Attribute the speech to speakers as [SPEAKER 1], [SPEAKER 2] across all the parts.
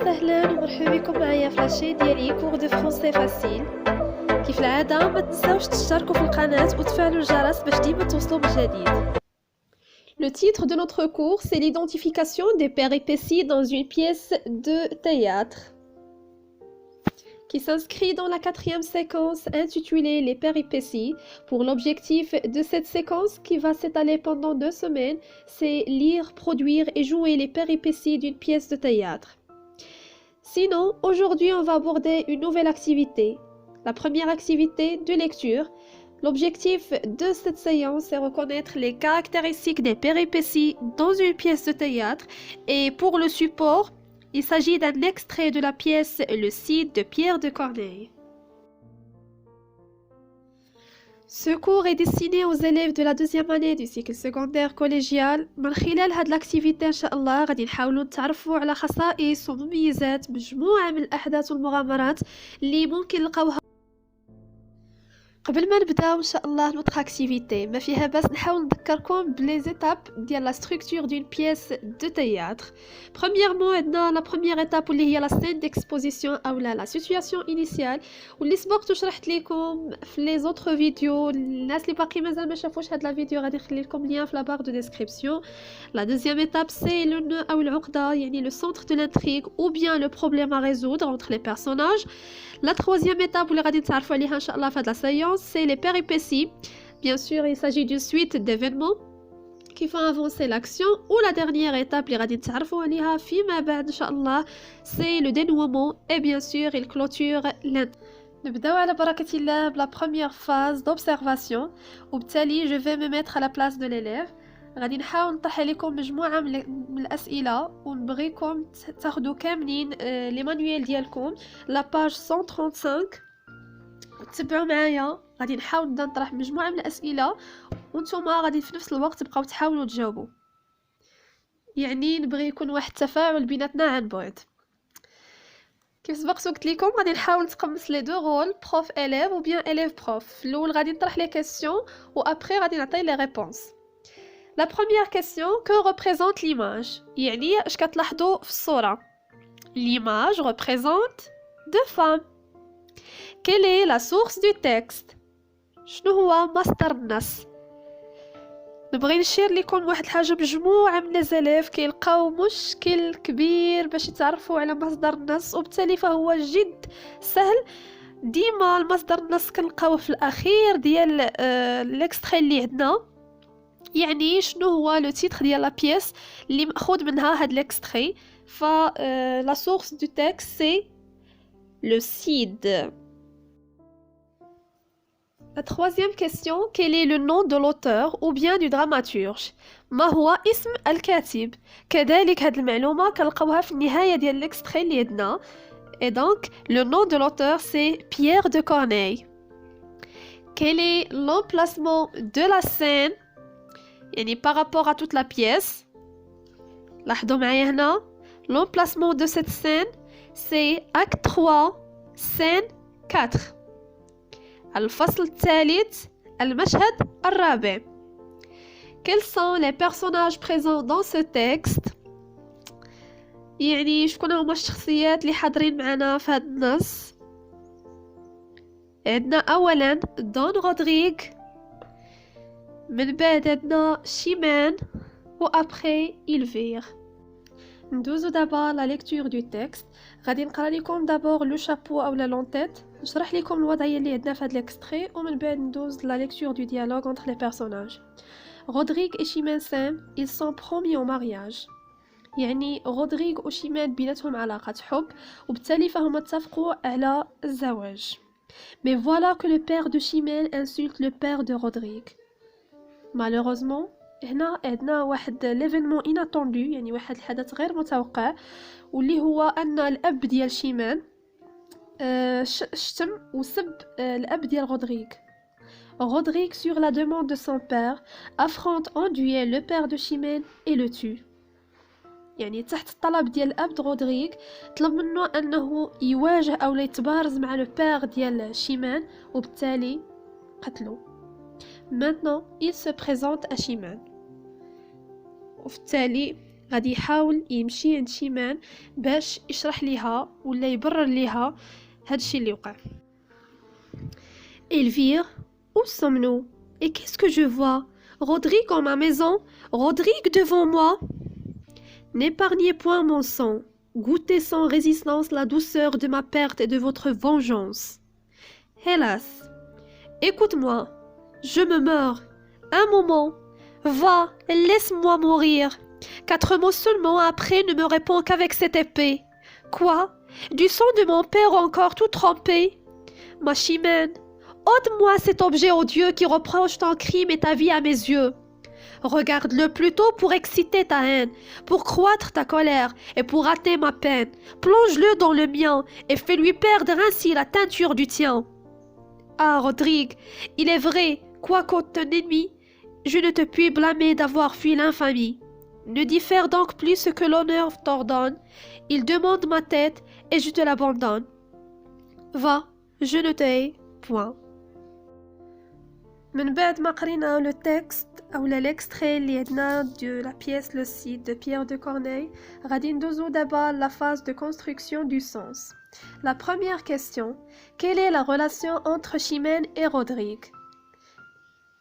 [SPEAKER 1] وسهلا ومرحبا بكم معايا في لاشين ديالي كور دو فرونسي فاسيل. كيف العاده ما تنساوش تشتركوا في القناه وتفعلوا الجرس باش ديما توصلوا بالجديد. Le titre de notre cours, c'est l'identification des péripéties dans une pièce de théâtre, qui s'inscrit dans la 4e séquence intitulée Les péripéties. Pour l'objectif de cette séquence, qui va s'étaler pendant 2 semaines, c'est lire, produire et jouer les péripéties d'une pièce de théâtre. Sinon, aujourd'hui, on va aborder une nouvelle activité. La première activité de lecture. L'objectif de cette séance est reconnaître les caractéristiques des péripéties dans une pièce de théâtre. Et pour le support, il s'agit d'un extrait de la pièce Le Cid de Pierre de Corneille. Ce cours est destiné aux élèves de la 2e année du cycle secondaire collégial. من خلال هاد l'activité إن شاء الله غادي نحاولوا نتعرفوا على خصائص ومميزات مجموعة من الأحداث والمغامرات اللي ممكن نلقاوها. قبل ما نبداو ان شاء الله نوتر اكتيفيتي ما فيها بس نحاول نذكركم بلي زيتاب ديال لا ستركتور دون بيس دو تياتر. بريميرمون عندنا لا بروميير ايتاب اللي هي لا سين ديكسبوزيسيون او لا سيتوياسيون انيسيال واللي سبقت شرحت لكم في لي زوتر فيديو. الناس اللي باقي مازال ما شافوش هاد لا فيديو غادي نخلي لكم لين في لا بار دو ديسكريبسيون. لا دوزيام ايتاب سي لو نو او العقده يعني لو سونتر دو لانتريغ او بيان لو بروبليم ا ريزودر entre les personnages. La 3e étape اللي غادي نتعرفوا عليها ان شاء الله في هاد لا séance, c'est les péripéties. Bien sûr, il s'agit d'une suite d'événements qui font avancer l'action. Ou la dernière étape اللي غادي نتعرفوا عليها فيما بعد ان شاء الله, c'est le dénouement. Et bien sûr, il clôture l'intrigue. نبداو على بركة الله بلا première phase d'observation. وبالتالي je vais me mettre à la place de l'élève. غادي نحاول نطرح عليكم مجموعه من الاسئله ونبغيكم تاخذوا كاملين لي مانويل ديالكم لا باج 135 وتتبعوا معايا. غادي نحاول نبدا نطرح مجموعه من الاسئله وانتوما غادي في نفس الوقت تبقاو تحاولوا تجاوبوا. يعني نبغي يكون واحد التفاعل بيناتنا عن بعد. كيف سبقت قلت لكم غادي نحاول نتقمص لي دو رول بروف اليف و بيان اليف بروف. الاول غادي نطرح لي كيسيون و ابري غادي نعطي لي ريبونس. La première question, que représente l'image? يعني اش كتلاحظوا في الصورة؟ L'image représente deux femmes. Quelle est la source du texte? شنو هو مصدر النص؟ نبغي نشير لكم واحد الحاجة. مجموعة من الزلاف كيلقاو مشكل كبير باش يتعرفوا على مصدر النص, وبالتالي فهو جد سهل. ديما المصدر النص كنلقاوه في الاخير ديال الاكستري اللي عندنا. يعني شنو هو لو تيتر ديال لا بيس اللي ماخوذ منها هاد ليكستري. ف لا سورس دو تكست سي لو سيد. La 3e question, quel est le nom de l'auteur ou bien du dramaturge? ما هو اسم الكاتب؟ كذلك هاد المعلومة كنلقاوها في النهاية ديال ليكستري اللي عندنا. Et donc, le nom de l'auteur c'est Pierre de Corneille. Quel est l'emplacement de la scène? يعني par rapport à toute la pièce. لاحظوا معايا هنا l'emplacement de cette scène c'est acte 3 scène 4. الفصل الثالث المشهد الرابع. Quels sont les personnages présents dans ce texte? يعني شكون هما الشخصيات اللي حاضرين معنا في هذا النص؟ عندنا اولا دون رودريغ, من بعد عندنا شيمان و ابري إلفير. ندوزو دابا لا ليكتور دو تكست. غادي نقرا لكم دابور لو شابو او لا لونتيت, نشرح لكم الوضعيه اللي عندنا في هاد ليكستري ومن بعد ندوز لا ليكتور دو ديالوغ entre les personnages. رودريغ et شيمان سام ils sont promis au mariage. يعني رودريغ وشيمان بيناتهم علاقه حب وبالتالي فهم اتفقوا على الزواج. Mais voilà que le père de Chimène insulte le père de Rodrigue. Malheureusement, هنا عندنا واحد l'événement inattendu, يعني واحد الحدث غير متوقع, واللي هو أن الأب ديال شيمان شتم وسب الأب ديال رودريغ. Rodrigue, sur la demande de son père, affronte en duel le père de Chimène et le tue. يعني تحت الطلب ديال الأب رودريغ طلب منه أنه يواجه أو يتبارز مع لو بير ديال شيمان وبالتالي قتله. Maintenant, il se présente à Chimène. وفي التالي غادي يحاول يمشي عند شيمان باش يشرح ليها ولا يبرر ليها هادشي اللي وقع. Elvire, où sommes-nous? Et qu'est-ce que je vois? Rodrigue en ma maison? Rodrigue devant moi? N'épargnez point mon sang. Goûtez sans résistance la douceur de ma perte et de votre vengeance. Hélas! Écoute-moi, je me meurs. Un moment. Va, laisse-moi mourir. 4 mots seulement après ne me répond qu'avec cette épée. Quoi? Du sang de mon père encore tout trempé? Ma Chimène, ôte-moi cet objet odieux qui reproche ton crime et ta vie à mes yeux. Regarde-le plutôt pour exciter ta haine, pour croître ta colère et pour hâter ma peine. Plonge-le dans le mien et fais-lui perdre ainsi la teinture du tien. Ah, Rodrigue, il est vrai, quoique ton ennemi, je ne te puis blâmer d'avoir fui l'infamie. Ne diffère donc plus ce que l'honneur t'ordonne. Il demande ma tête et je te l'abandonne. Va, je ne te hais point. من بعد ما قرينا لو تكست او l'extrait اللي عندنا de la pièce Le Cid de Pierre de Corneille, غادي ندوزو دابا la phase de construction du sens. La première question, quelle est la relation entre Chimène et Rodrigue?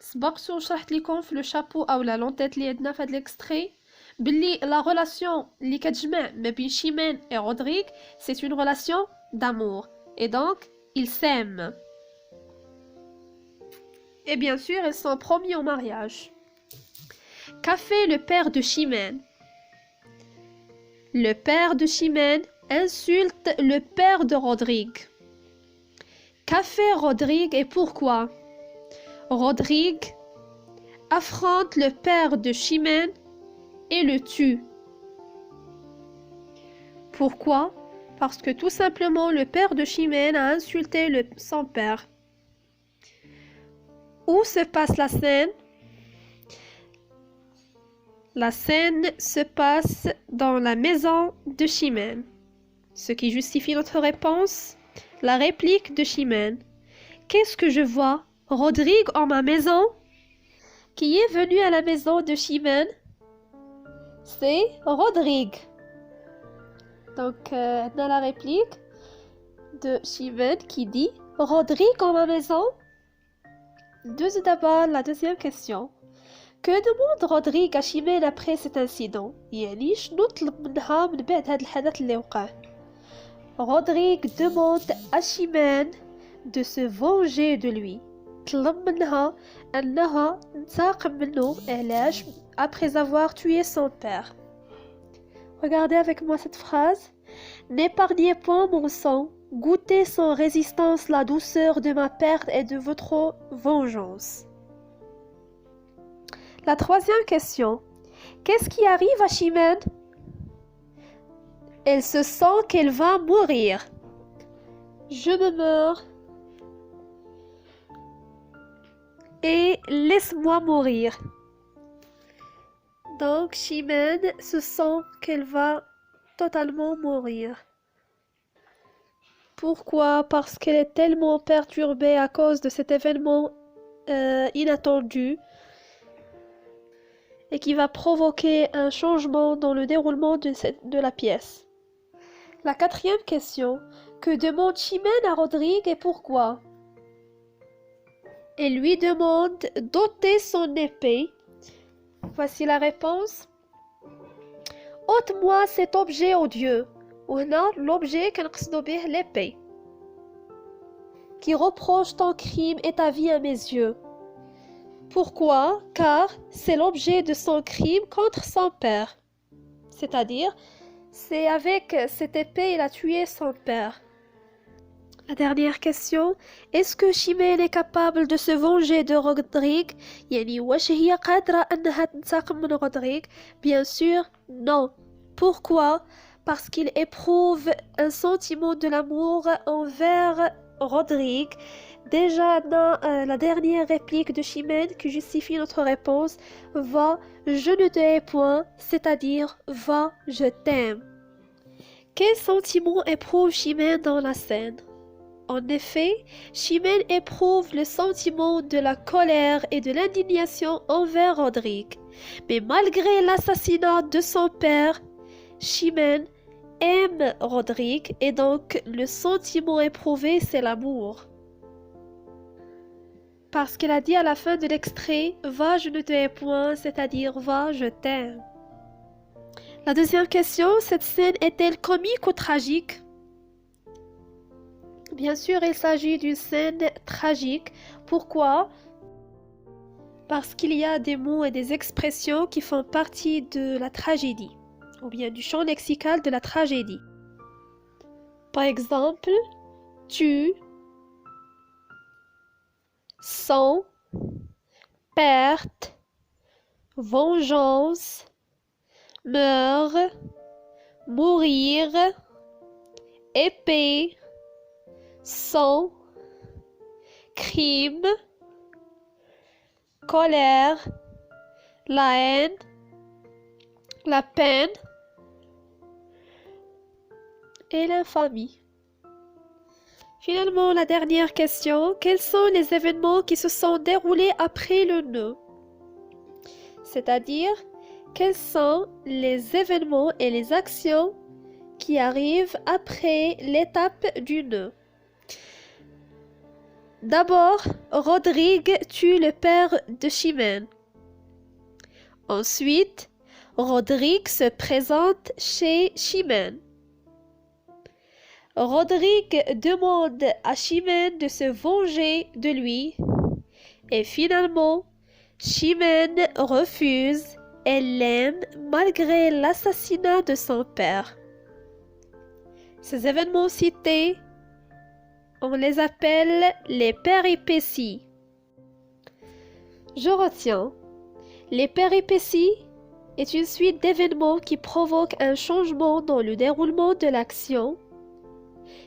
[SPEAKER 1] سبقت وشرحت لكم في لو شابو او لا لونتيت اللي عندنا في هاد l'extrait بلي la relation اللي كتجمع ما بين Chimène et Rodrigue c'est une relation d'amour et donc ils s'aiment. Et bien sûr, ils sont promis au mariage. Qu'a fait le père de Chimène? Le père de Chimène insulte le père de Rodrigue. Qu'a fait Rodrigue et pourquoi? Rodrigue affronte le père de Chimène et le tue. Pourquoi? Parce que tout simplement le père de Chimène a insulté son père. Où se passe la scène? La scène se passe dans la maison de Chimène. Ce qui justifie notre réponse, la réplique de Chimène. Qu'est-ce que je vois? Rodrigue en ma maison? Qui est venu à la maison de Chimène? C'est Rodrigue. Donc, dans la réplique de Chimène qui dit Rodrigue en ma maison? D'abord, la deuxième question. Que demande Rodrigue à Chimène après cet incident? يعني شنو طلب منها من بعد هذا الحدث اللي وقع؟ Rodrigue demande à Chimène de se venger de lui. طلب منها أنها تنتقم منه علاش après avoir tué son père. Regardez avec moi cette phrase. N'épargnez point mon sang. Goûtez sans résistance la douceur de ma perte et de votre vengeance. La troisième question. Qu'est-ce qui arrive à Chimène? Elle se sent qu'elle va mourir. Je me meurs. Et laisse-moi mourir. Donc Chimène se sent qu'elle va totalement mourir. Pourquoi? Parce qu'elle est tellement perturbée à cause de cet événement inattendu et qui va provoquer un changement dans le déroulement de la pièce. La quatrième question. Que demande Chimène à Rodrigue et pourquoi? Elle lui demande d'ôter son épée. Voici la réponse. Ôte-moi cet objet odieux. وهنا l'objet كنقصدو به l'épée qui reproche ton crime et ta vie à mes yeux. Pourquoi? Car c'est l'objet de son crime contre son père. C'est-à-dire, c'est avec cette épée il a tué son père. La dernière question. Est-ce que Chimène est capable de se venger de Rodrigue? يعني واش هي قادرة أنها تنتقم من Rodrigue? Bien sûr, non. Pourquoi? Parce qu'il éprouve un sentiment de l'amour envers Rodrigue. Déjà dans la dernière réplique de Chimène qui justifie notre réponse, va, je ne te hais point, c'est-à-dire va, je t'aime. Quel sentiment éprouve Chimène dans la scène? En effet, Chimène éprouve le sentiment de la colère et de l'indignation envers Rodrigue. Mais malgré l'assassinat de son père, Chimène aime Rodrigue et donc le sentiment éprouvé, c'est l'amour. Parce qu'elle a dit à la fin de l'extrait « Va, je ne te hais point », c'est-à-dire « Va, je t'aime ». La deuxième question, cette scène est-elle comique ou tragique? Bien sûr, il s'agit d'une scène tragique. Pourquoi? Parce qu'il y a des mots et des expressions qui font partie de la tragédie, ou bien du champ lexical de la tragédie. Par exemple, tue, sang, perte, vengeance, meurt, mourir, épée, sang, crime, colère, la haine, la peine et l'infamie. Finalement, la dernière question, quels sont les événements qui se sont déroulés après le nœud? C'est-à-dire, quels sont les événements et les actions qui arrivent après l'étape du nœud? D'abord, Rodrigue tue le père de Chimène. Ensuite, Rodrigue se présente chez Chimène. Rodrigue demande à Chimène de se venger de lui. Et finalement, Chimène refuse. Elle l'aime malgré l'assassinat de son père. Ces événements cités, on les appelle les péripéties. Je retiens, les péripéties est une suite d'événements qui provoquent un changement dans le déroulement de l'action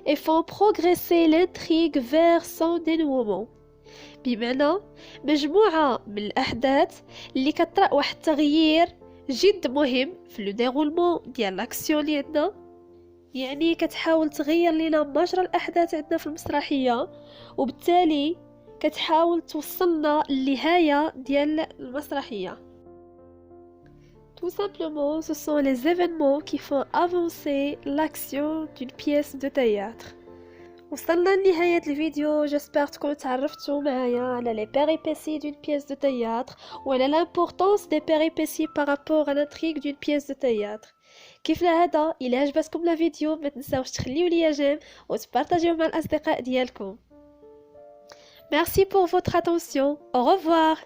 [SPEAKER 1] et font progresser l'intrigue vers son dénouement. بمعنى مجموعة من الأحداث اللي كطرأ واحد التغيير جد مهم في لو ديرولمون ديال لاكسيون اللي عندنا، يعني كتحاول تغير لنا مجرى الأحداث عندنا في المسرحية، وبالتالي كتحاول توصلنا للنهاية ديال المسرحية. Tout simplement, ce sont les événements qui font avancer l'action d'une pièce de théâtre. وصلنا لنهاية الفيديو. جسبر تكونوا تعرفتوا معايا على les péripéties d'une pièce de théâtre وعلى l'importance des péripéties par rapport à l'intrigue d'une pièce de théâtre. كيف العادة إلا عجبتكم الفيديو ما تنساوش تخليو ليا جيم وتبارطاجيوه مع الأصدقاء ديالكم. Merci pour votre attention. Au revoir.